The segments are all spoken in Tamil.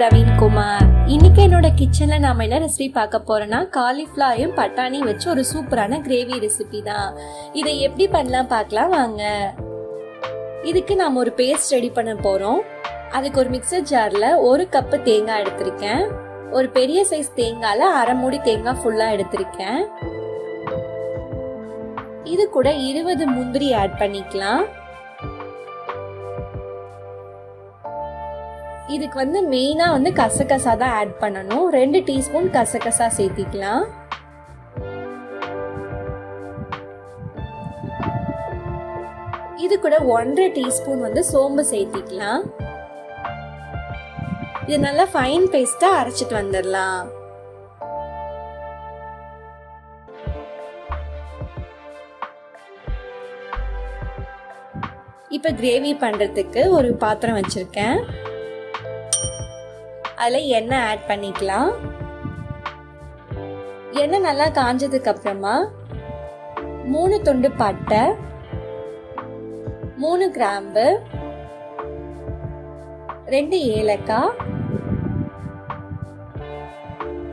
பிரவீன் குமார். இன்னைக்கு என்னோட கிச்சன்ல நாம என்ன ரெசிபி பார்க்க போறோம்னா காலிஃப்ளவரையும் பட்டாணி வச்சு ஒரு சூப்பரான கிரேவி ரெசிபி தான். இதை எப்படி பண்ணலாம் பார்க்கலாம் வாங்க. இதுக்கு நாம ஒரு பேஸ்ட் ரெடி பண்ண போறோம். அதுக்கு ஒரு மிக்சர் ஜார்ல 1 கப் தேங்காய் எடுத்திருக்கேன். ஒரு பெரிய சைஸ் தேங்காய்ல அரை மூடி தேங்காய் ஃபுல்லா எடுத்திருக்கேன். இது கூட 20 முந்திரி ஆட் பண்ணிக்கலாம். இதுக்கு மெயினா கசகசா தான் ஆட் பண்ணணும். 2 டீஸ்பூன் கசகசா சேர்த்திக்கலாம். இது கூட 1.5 டீஸ்பூன் சோம்பு சேர்த்திக்கலாம். இது நல்லா ஃபைன் பேஸ்டா அரைச்சிட்டு வந்துடலாம். இப்ப கிரேவி பண்றதுக்கு ஒரு பாத்திரம் வச்சிருக்கேன். அதுல எண்ணெய் ஆட் பண்ணிக்கலாம். எண்ணெய் நல்லா காஞ்சதுக்கு அப்புறமா 3 துண்டு பட்டை, 3 கிராம்பு, 2 ஏலக்காய்,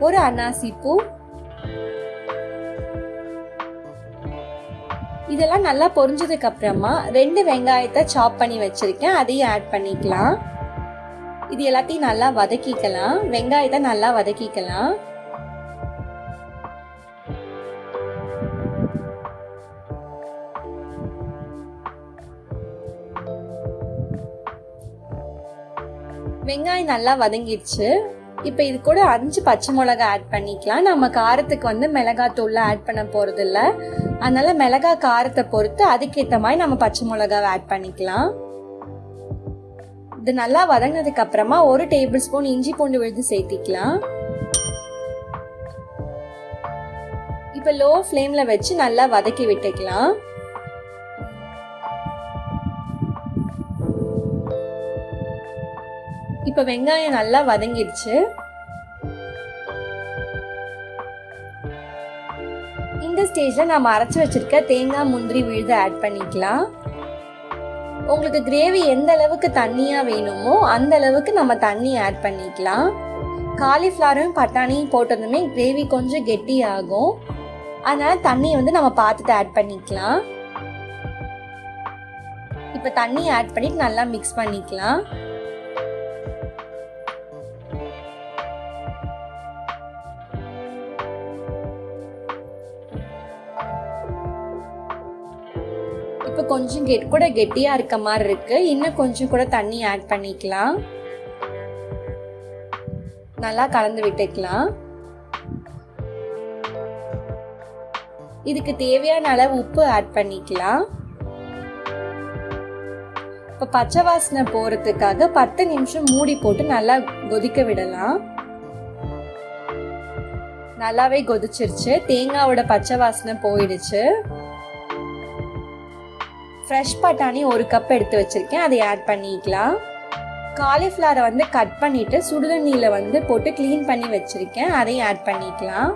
ஒரு அன்னாசி பூ, இதெல்லாம் நல்லா பொரிஞ்சதுக்கு அப்புறமா 2 வெங்காயத்தை சாப் பண்ணி வச்சிருக்கேன். அதையும் ஆட் பண்ணிக்கலாம். இது எல்லாத்தையும் நல்லா வதக்கிக்கலாம். வெங்காயத்தை நல்லா வதக்கிக்கலாம். வெங்காயம் நல்லா வதங்கிடுச்சு. இப்ப இது கூட 5 பச்சை மிளகாய் ஆட் பண்ணிக்கலாம். நம்ம காரத்துக்கு மிளகாய் தூள் ஆட் பண்ண போறது இல்ல. அதனால மிளகாய் காரத்தை பொறுத்து அதுக்கேற்ற மாதிரி நம்ம பச்சை மிளகாய் ஆட் பண்ணிக்கலாம். இது நல்லா வதங்கினதுக்கு அப்புறமா 1 டேபிள் ஸ்பூன் இஞ்சி பூண்டு விழுது சேர்த்திக்கலாம். இப்ப லோ ஃப்ளேம்ல வச்சு நல்லா வதக்கி விட்டுக்கலாம். இப்ப வெங்காயம் நல்லா வதங்கிடுச்சு. இந்த ஸ்டேஜ்ல நாம அரைச்சு வச்சிருக்க தேங்காய் முந்திரி விழுது ஆட் பண்ணிக்கலாம். உங்களுக்கு கிரேவி எந்த அளவுக்கு தண்ணியா வேணுமோ அந்த அளவுக்கு நம்ம தண்ணி ஆட் பண்ணிக்கலாம். காலிஃப்ளவரும் பட்டாணியும் போட்டதுமே கிரேவி கொஞ்சம் கெட்டி ஆகும். அதனால தண்ணி நம்ம பார்த்துட்டு ஆட் பண்ணிக்கலாம். இப்ப தண்ணி ஆட் பண்ணிட்டு நல்லா மிக்ஸ் பண்ணிக்கலாம். இப்ப கொஞ்சம் கூட கெட்டியா இருக்க மாதிரி இருக்கு. இன்னும் கொஞ்சம் கூட தண்ணி ஆட் பண்ணிக்கலாம். நல்லா கலந்து விட்டுக்கலாம். இதுக்கு தேவையான அளவு உப்பு ஆட் பண்ணிக்கலாம். இப்ப பச்சை வாசனை போறதுக்காக 10 நிமிஷம் மூடி போட்டு நல்லா கொதிக்க விடலாம். நல்லாவே கொதிச்சிருச்சு. தேங்காவோட பச்சை வாசனை போயிடுச்சு. ஃப்ரெஷ் பட்டாணி 1 கப் எடுத்து வச்சிருக்கேன். அதை ஆட் பண்ணிக்கலாம். காலிஃப்ளவரை கட் பண்ணிட்டு சுடுதண்ணியில போட்டு கிளீன் பண்ணி வச்சிருக்கேன். அதையும் ஆட் பண்ணிக்கலாம்.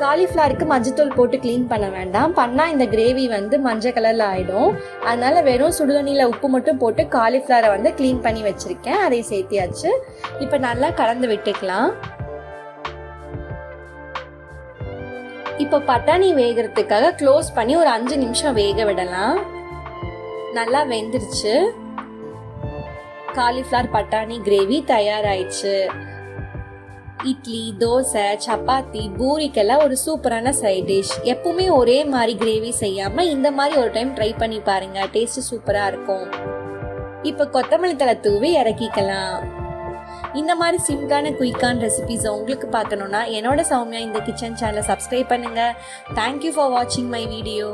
காலிஃப்ளவருக்கு மஞ்சத்தூள் போட்டு கிளீன் பண்ண வேண்டாம். பண்ணா இந்த கிரேவி மஞ்சள் கலர்ல ஆயிடும். அதனால வெறும் சுடுதண்ணியில உப்பு மட்டும் போட்டு காலிஃப்ளவரை கிளீன் பண்ணி வச்சிருக்கேன். அதை சேர்த்தியாச்சு. இப்ப நல்லா கலந்து விட்டுக்கலாம். இப்ப பட்டாணி வேகிறதுக்காக க்ளோஸ் பண்ணி ஒரு 5 நிமிஷம் வேக விடலாம். நல்லா வெந்துருச்சு. காலிஃப்ளவர் பட்டாணி கிரேவி தயாராயிடுச்சு. இட்லி, தோசை, சப்பாத்தி, பூரிக்கெல்லாம் ஒரு சூப்பரான சைட் டிஷ். எப்பவுமே ஒரே மாதிரி கிரேவி செய்யாம இந்த மாதிரி ஒரு டைம் ட்ரை பண்ணி பாருங்க. டேஸ்ட் சூப்பரா இருக்கும். இப்ப கொத்தமல்லி தழை தூவி இறக்கிக்கலாம். இந்த மாதிரி சிம்பிளான குயிக்கான ரெசிபிஸ் உங்களுக்கு பார்க்கணும்னா என்னோட சௌமியா இந்த கிச்சன் சேனலை சப்ஸ்கிரைப் பண்ணுங்க. தேங்க்யூ ஃபார் வாட்சிங் மை வீடியோ.